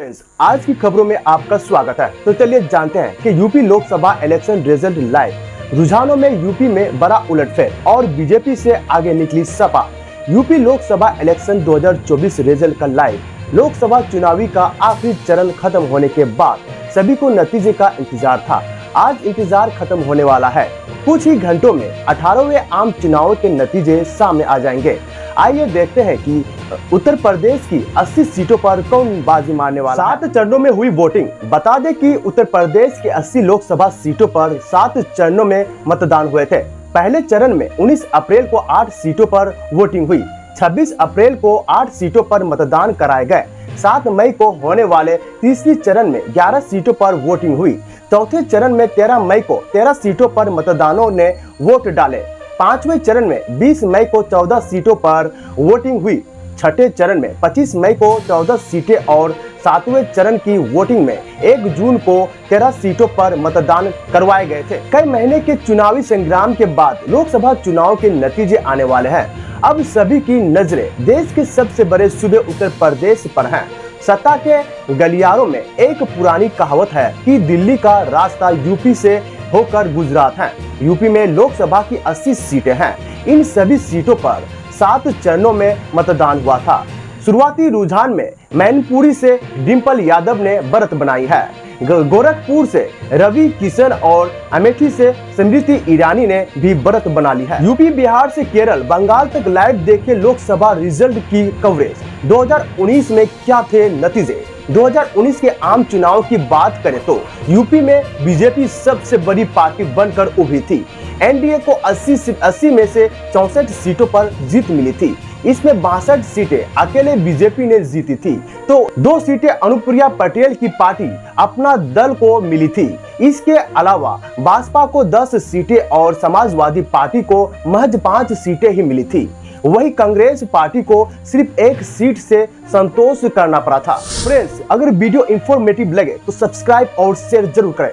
Friends, आज की खबरों में आपका स्वागत है। तो चलिए जानते हैं कि UP Lok Sabha election result live. रुझानों में यूपी में बड़ा उलटफेर और बीजेपी से आगे निकली Sapa. UP Lok Sabha election 2024 result का लाइव। लोकसभा चुनावी का आखिरी चरण खत्म होने के बाद सभी को नतीजे का इंतजार था। आज इंतजार खत्म होने वाला है। कुछ ही घंटों में 18वें आम चुनाव के नतीजे सामने आ जाएंगे। आइए देखते हैं कि उत्तर प्रदेश की 80 सीटों पर कौन बाजी मारने वाला है। 7 चरणों में हुई वोटिंग। बता दें कि उत्तर प्रदेश की 80 लोकसभा सीटों पर 7 चरणों में मतदान हुए थे। पहले चरण में 19 अप्रैल को 8 सीटों पर वोटिंग हुई। 26 अप्रैल को 8 सीटों पर मतदान कराए गए। 7 मई को होने वाले तीसरी चरण में 11 सीटों पर वोटिंग हुई। चौथे चरण में 13 मई को 13 सीटों पर मतदाताओं ने वोट डाले। 5वें चरण में 20 मई को 14 सीटों पर वोटिंग हुई। छठे चरण में 25 मई को 14 सीटें और 7वें चरण की वोटिंग में 1 जून को 13 सीटों पर मतदान करवाए गए थे। कई महीने के चुनावी संग्राम के बाद लोकसभा चुनाव के नतीजे आने वाले हैं। अब सभी की नजरें देश के सबसे बड़े सूबे उत्तर प्रदेश पर हैं। सत्ता के गलियारों में एक पुरानी कहावत है कि दिल्ली का रास्ता यूपी से होकर गुजरात है। यूपी में लोकसभा की 80 सीटें हैं। इन सभी सीटों पर 7 चरणों में मतदान हुआ था। शुरुआती रुझान में मैनपुरी से डिम्पल यादव ने बढ़त बनाई है। गोरखपुर से रवि किशन और अमेठी से स्मृति ईरानी ने भी बढ़त बना ली है। यूपी, बिहार से केरल, बंगाल तक लाइव देखे लोकसभा रिजल्ट की कवरेज। 2019 में क्या थे नतीजे? 2019 के आम चुनाव की बात करें तो यूपी में बीजेपी सबसे बड़ी पार्टी बनकर उभरी थी। एनडीए को 80 में से 64 सीटों पर जीत मिली थी। इसमें 62 सीटें अकेले बीजेपी ने जीती थी, तो 2 सीटें अनुप्रिया पटेल की पार्टी अपना दल को मिली थी। इसके अलावा भाजपा को 10 सीटें और समाजवादी पार्टी को महज 5 सीटें ही मिली थी। वही कांग्रेस पार्टी को सिर्फ 1 सीट से संतोष करना पड़ा था। फ्रेंड्स, अगर वीडियो इंफॉर्मेटिव लगे तो सब्सक्राइब और शेयर जरूर करें।